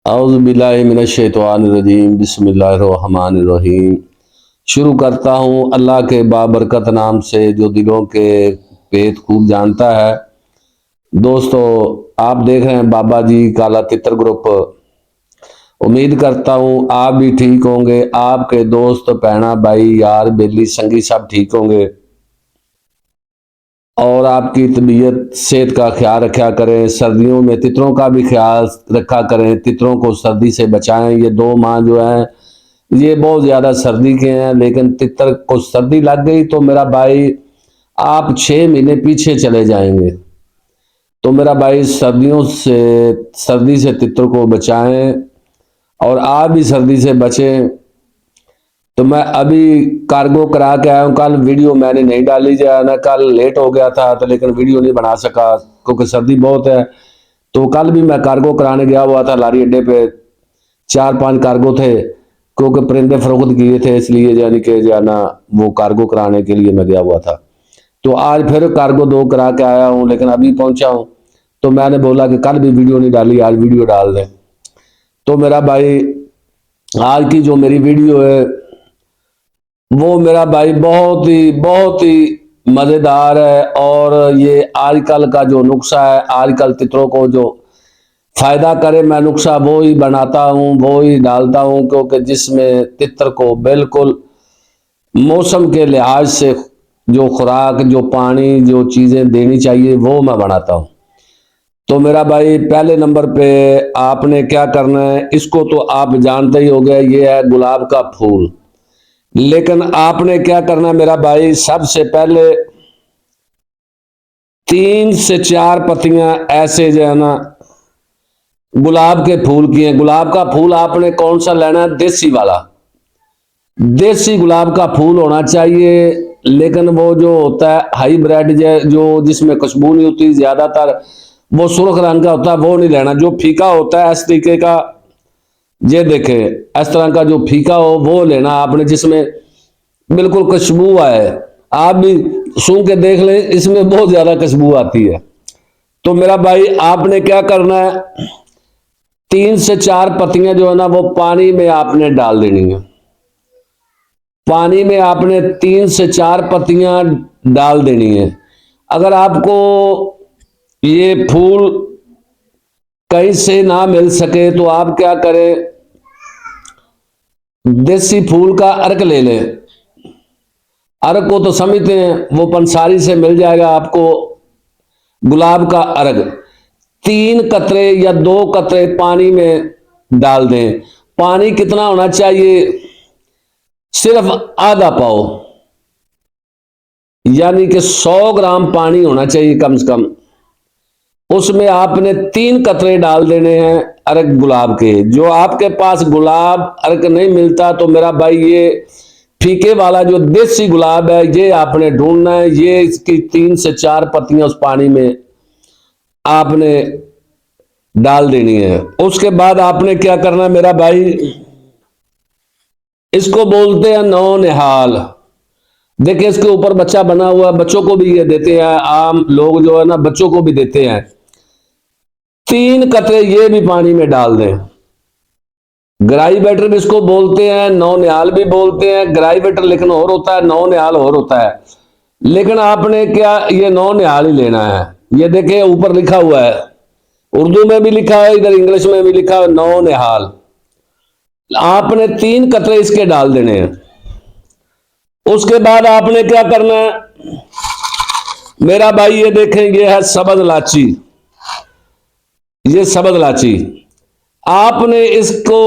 औज़ुबिल्लाहिमिनश्शैतानिर्रजीम बिस्मिल्लाहिर्रहमानिर्रहीम। शुरू करता हूँ अल्लाह के बाबरकत नाम से जो दिलों के भेद खूब जानता है। दोस्तों, आप देख रहे हैं बाबा जी काला तितर ग्रुप। उम्मीद करता हूँ आप भी ठीक होंगे, आपके दोस्त भैना भाई यार बेली संगी सब ठीक होंगे और आपकी तबीयत सेहत का ख्याल रखा करें। सर्दियों में तितरों का भी ख्याल रखा करें, तितरों को सर्दी से बचाएं। ये 2 माह जो हैं ये बहुत ज़्यादा सर्दी के हैं, लेकिन तितर को सर्दी लग गई तो मेरा भाई आप 6 महीने पीछे चले जाएंगे। तो मेरा भाई सर्दी से तितर को बचाएं और आप भी सर्दी से बचें। तो मैं अभी कार्गो करा के आया हूँ। कल वीडियो मैंने नहीं डाली, जाना कल लेट हो गया था तो लेकिन वीडियो नहीं बना सका क्योंकि सर्दी बहुत है। तो कल भी मैं कार्गो कराने गया हुआ था लारी अड्डे पे। 4-5 कार्गो थे क्योंकि परिंदे फरोख्त किए थे, इसलिए यानी कि जाना वो कार्गो कराने के लिए मैं गया हुआ था। तो आज फिर कार्गो 2 करा के आया हूँ, लेकिन अभी पहुंचा हूँ। तो मैंने बोला कि कल भी वीडियो नहीं डाली, आज वीडियो डाल दें। तो मेरा भाई आज की जो मेरी वीडियो है वो मेरा भाई बहुत ही मजेदार है। और ये आजकल का जो नुस्खा है, आजकल तितरों को जो फायदा करे, मैं नुस्खा वो ही बनाता हूँ, वो ही डालता हूँ, क्योंकि जिसमें तितर को बिल्कुल मौसम के लिहाज से जो खुराक, जो पानी, जो चीजें देनी चाहिए वो मैं बनाता हूँ। तो मेरा भाई पहले नंबर पे आपने क्या करना है, इसको तो आप जानते ही हो गए, ये है गुलाब का फूल। लेकिन आपने क्या करना है मेरा भाई, सबसे पहले 3 से 4 पत्तियां ऐसे जो है ना गुलाब के फूल की हैं। गुलाब का फूल आपने कौन सा लेना है, देसी वाला, देसी गुलाब का फूल होना चाहिए। लेकिन वो जो होता है हाईब्रिड जो जिसमें खुशबू नहीं होती, ज्यादातर वो सुर्ख रंग का होता है, वो नहीं लेना। जो फीका होता है इस तरीके का, ये देखे इस तरह का जो फीका हो वो लेना आपने, जिसमें बिल्कुल खुशबू आए। आप भी सूंघ के देख लें, इसमें बहुत ज्यादा खुशबू आती है। तो मेरा भाई आपने क्या करना है, 3 से 4 पत्तियां जो है ना वो पानी में आपने डाल देनी है। पानी में आपने 3 से 4 पत्तियां डाल देनी है। अगर आपको ये फूल कहीं से ना मिल सके तो आप क्या करें, देसी फूल का अर्क ले लें। अर्क को तो समझते हैं, वो पंसारी से मिल जाएगा आपको। गुलाब का अर्क 3 कतरे या 2 कतरे पानी में डाल दें। पानी कितना होना चाहिए, सिर्फ आधा पाव, यानी कि 100 ग्राम पानी होना चाहिए कम से कम। उसमें आपने 3 कतरे डाल देने हैं अर्क गुलाब के। जो आपके पास गुलाब अर्क नहीं मिलता तो मेरा भाई ये फीके वाला जो देसी गुलाब है ये आपने ढूंढना है। ये इसकी 3 से 4 पत्तियां उस पानी में आपने डाल देनी है। उसके बाद आपने क्या करना है मेरा भाई, इसको बोलते हैं नौ निहाल। देखिए इसके ऊपर बच्चा बना हुआ है, बच्चों को भी ये देते हैं, आम लोग जो है ना बच्चों को भी देते हैं। 3 कतरे ये भी पानी में डाल दें। ग्राई बेटर भी इसको बोलते हैं, नौ निहाल भी बोलते हैं। ग्राई बेटर लेकिन और होता है, नौ निहाल और होता है। लेकिन आपने क्या ये नौ निहाल ही लेना है। ये देखिए ऊपर लिखा हुआ है, उर्दू में भी लिखा है, इधर इंग्लिश में भी लिखा है नौ निहाल। आपने 3 कतरे इसके डाल देने हैं। उसके बाद आपने क्या करना है मेरा भाई, ये देखें ये है सब्ज इलायची। ये सब्ज इलायची आपने इसको,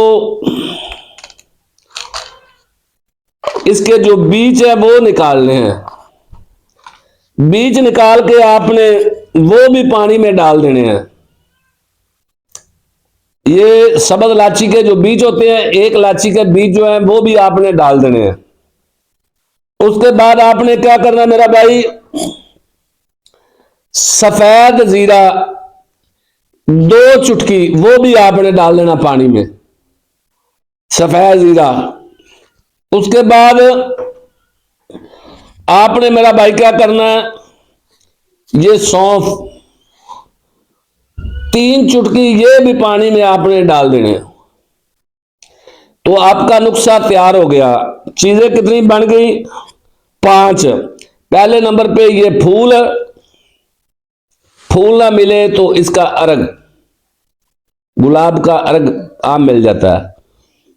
इसके जो बीज है वो निकालने हैं। बीज निकाल के आपने वो भी पानी में डाल देने हैं। ये सब्ज इलायची के जो बीज होते हैं, एक इलायची के बीज जो है वो भी आपने डाल देने हैं। उसके बाद आपने क्या करना मेरा भाई, सफेद जीरा 2 चुटकी वो भी आपने डाल देना पानी में, सफेद जीरा। उसके बाद आपने मेरा भाई क्या करना है, ये सौंफ 3 चुटकी ये भी पानी में आपने डाल देने, तो आपका नुस्खा तैयार हो गया। चीजें कितनी बन गई? 5। पहले नंबर पे ये फूल, फूल ना मिले तो इसका अर्ग, गुलाब का अर्ग आम मिल जाता है।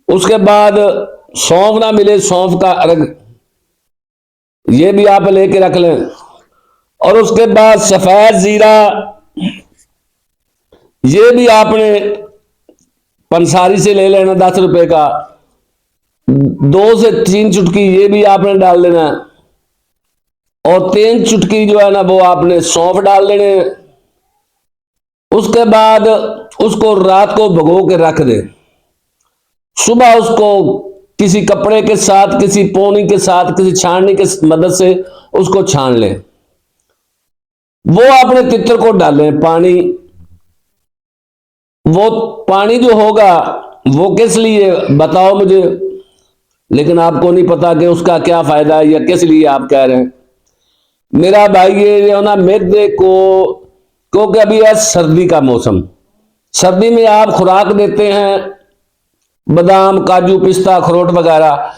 उसके बाद सौंफ ना मिले, सौंफ का अर्ग, ये भी आप लेके रख लें। और उसके बाद सफेद जीरा, ये भी आपने पंसारी से ले लेना 10 रुपए का। 2 से 3 चुटकी ये भी आपने डाल देना, और 3 चुटकी जो है ना वो आपने सौंफ डाल देने। उसके बाद उसको रात को भिगो के रख दे, सुबह उसको किसी कपड़े के साथ, किसी पोनी के साथ, किसी छाननी के मदद से उसको छान लें। वो आपने तितर को डालें पानी। वो पानी जो होगा वो किस लिए बताओ मुझे, लेकिन आपको नहीं पता कि उसका क्या फायदा है या किस लिए आप कह रहे हैं। मेरा भाई ये जो ना मैदे को, क्योंकि अभी है सर्दी का मौसम, सर्दी में आप खुराक देते हैं बादाम, काजू, पिस्ता, अखरोट वगैरह,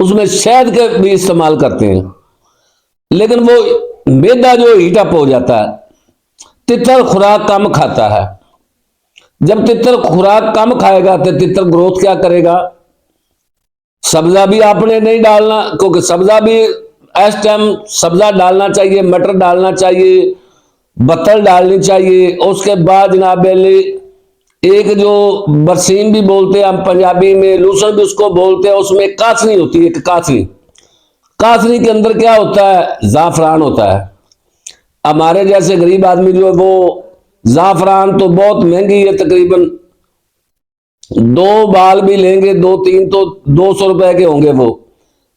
उसमें शहद के भी इस्तेमाल करते हैं, लेकिन वो मैदा जो हीट अप हो जाता है। तितर खुराक कम खाता है। जब तितर खुराक कम खाएगा तो तितर ग्रोथ क्या करेगा? सब्जा भी आपने नहीं डालना, क्योंकि सब्जा भी इस टाइम सब्जा डालना चाहिए, मटर डालना चाहिए, बत्तल डालनी चाहिए। उसके बाद जनाब एक जो बरसीम भी बोलते हैं हम पंजाबी में, लूसन भी उसको बोलते हैं, उसमें कासनी होती है, एक कासनी। कासनी के अंदर क्या होता है? जाफरान होता है। हमारे जैसे गरीब आदमी जो है वो जाफरान तो बहुत महंगी है, तकरीबन 2 बाल भी लेंगे, 2-3 तो 200 रुपए के होंगे वो।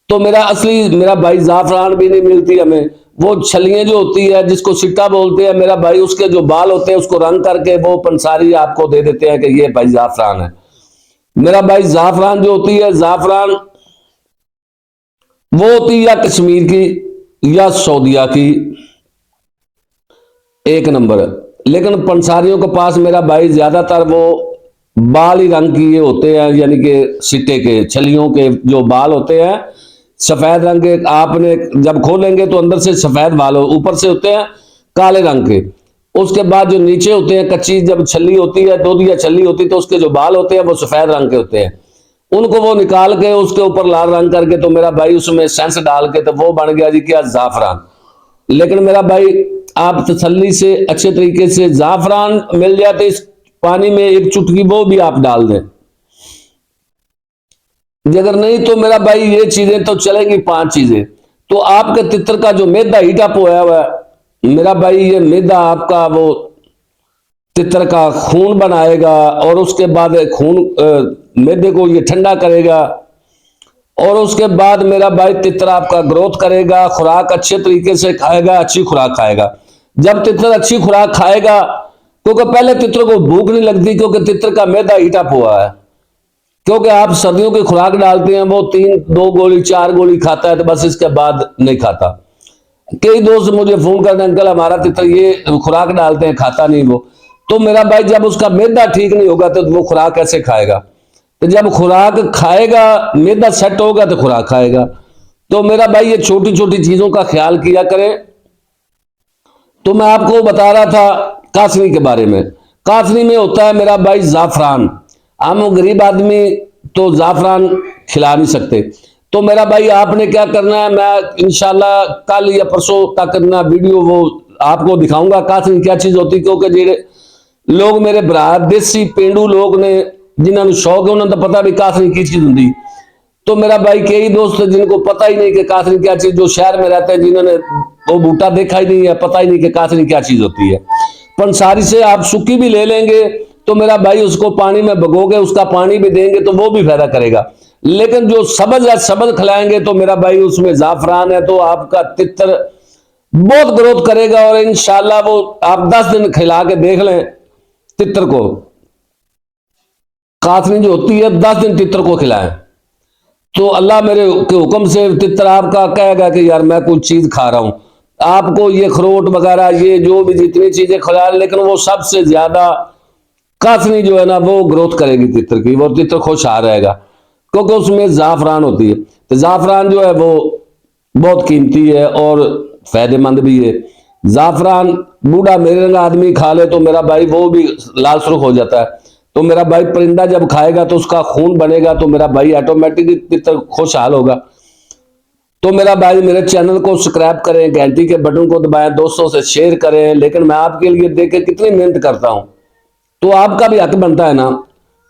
तो मेरा भाई जाफरान भी नहीं मिलती हमें। वो छलियां जो होती है जिसको सिट्टा बोलते हैं मेरा भाई, उसके जो बाल होते हैं उसको रंग करके वो पंसारी आपको दे देते हैं कि ये भाई जाफरान है। मेरा भाई जाफरान जो होती है, जाफरान वो होती है या कश्मीर की या सऊदिया की, 1 नंबर। लेकिन पंसारियों के पास मेरा भाई ज्यादातर वो बाल ही रंग किए होते हैं, यानी कि सिट्टे के, छलियों के जो बाल होते हैं सफेद रंग के। आपने जब खोलेंगे तो अंदर से सफेद बाल, ऊपर से होते हैं काले रंग के। उसके बाद जो नीचे होते हैं कच्ची, जब छली होती है, दूध या छली होती है, तो उसके जो बाल होते हैं वो सफेद रंग के होते हैं। उनको वो निकाल के उसके ऊपर लाल रंग करके, तो मेरा भाई उसमें सेंस डाल के, तो वो बन गया जी क्या? जाफरान। लेकिन मेरा भाई आप तसल्ली से अच्छे तरीके से जाफरान मिल जाते इस पानी में, 1 चुटकी वो भी आप डाल दें। अगर नहीं तो मेरा भाई ये चीजें तो चलेंगी, 5 चीजें। तो आपके तितर का जो मैदा हीटअप होया हुआ है मेरा भाई, ये मैदा आपका वो तितर का खून बनाएगा, और उसके बाद खून मैदे को ये ठंडा करेगा, और उसके बाद मेरा भाई तितर आपका ग्रोथ करेगा, खुराक अच्छे तरीके से खाएगा, अच्छी खुराक खाएगा। जब तितर अच्छी खुराक खाएगा, क्योंकि पहले तितर को भूख नहीं लगती, क्योंकि तितर का मैदा हीटअप हुआ है। क्योंकि आप सर्दियों की खुराक डालते हैं, वो 2 गोली 4 गोली खाता है, तो बस इसके बाद नहीं खाता। कई दोस्त मुझे फोन करते हैं, अंकल हमारा तितर ये खुराक डालते हैं, खाता नहीं वो। तो मेरा भाई जब उसका मैदा ठीक नहीं होगा तो वो खुराक कैसे खाएगा? तो जब खुराक खाएगा, मैदा सेट होगा तो खुराक खाएगा। तो मेरा भाई ये छोटी छोटी चीजों का ख्याल किया करें। तो मैं आपको बता रहा था कासनी के बारे में। कासनी में होता है मेरा भाई जाफरान। हम गरीब आदमी तो जाफरान खिला नहीं सकते। तो मेरा भाई आपने क्या करना है, मैं इंशाल्लाह कल या परसों तक ना वीडियो वो आपको दिखाऊंगा कासनी क्या चीज होती। क्योंकि जेडे लोग मेरे भरा देसी पेंडू लोग ने, जिन्होंने शौक है, उन्होंने तो पता भी कासनी की चीज होंगी। तो मेरा भाई कई दोस्त जिनको पता ही नहीं कि कासनी क्या चीज, जो शहर में रहते हैं, जिन्होंने वो बूटा देखा ही नहीं है, पता ही नहीं कि कासनी क्या चीज होती है। पंसारी से आप सूखी भी ले लेंगे तो मेरा भाई उसको पानी में भिगोगे, उसका पानी भी देंगे तो वो भी फायदा करेगा। लेकिन जो सब्ज या सब्ज खिलाएंगे तो मेरा भाई उसमें जाफरान है, तो आपका तितर बहुत ग्रोथ करेगा। और इंशाल्लाह वो आप 10 दिन खिला के देख लें तितर को, कासनी जो होती है 10 दिन तितर को खिलाएं तो अल्लाह मेरे के हुक्म से तितर आपका कहेगा कि यार मैं कुछ चीज खा रहा हूं। आपको ये अखरोट वगैरह ये जो भी जितनी चीजें खिला, लेकिन वो सबसे ज्यादा काफनी जो है ना वो ग्रोथ करेगी तितर की, वो तितर खुशहाल रहेगा, क्योंकि उसमें जाफरान होती है। तो जाफरान जो है वो बहुत कीमती है और फायदेमंद भी है। जाफरान बूढ़ा मेरे रंगा आदमी खा ले तो मेरा भाई वो भी लाल सुर्ख हो जाता है, तो मेरा भाई परिंदा जब खाएगा तो उसका खून बनेगा, तो मेरा भाई ऑटोमेटिकली तितर खुशहाल होगा। तो मेरा भाई मेरे चैनल को सब्सक्राइब करें, घंटी के बटन को दबाएं, दोस्तों से शेयर करें। लेकिन मैं आपके लिए देख के कितनी मेहनत करता हूं, तो आपका भी हक बनता है ना।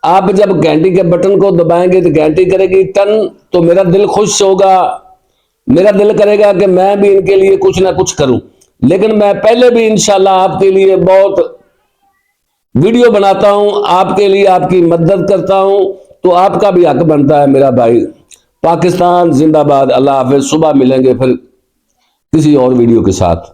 आप जब घंटी के बटन को दबाएंगे तो घंटी करेगी टन, तो मेरा दिल खुश होगा, मेरा दिल करेगा कि मैं भी इनके लिए कुछ ना कुछ करूं। लेकिन मैं पहले भी इंशाल्लाह आपके लिए बहुत वीडियो बनाता हूं, आपके लिए आपकी मदद करता हूं, तो आपका भी हक बनता है मेरा भाई। पाकिस्तान जिंदाबाद। अल्लाह हाफिज। सुबह मिलेंगे फिर किसी और वीडियो के साथ।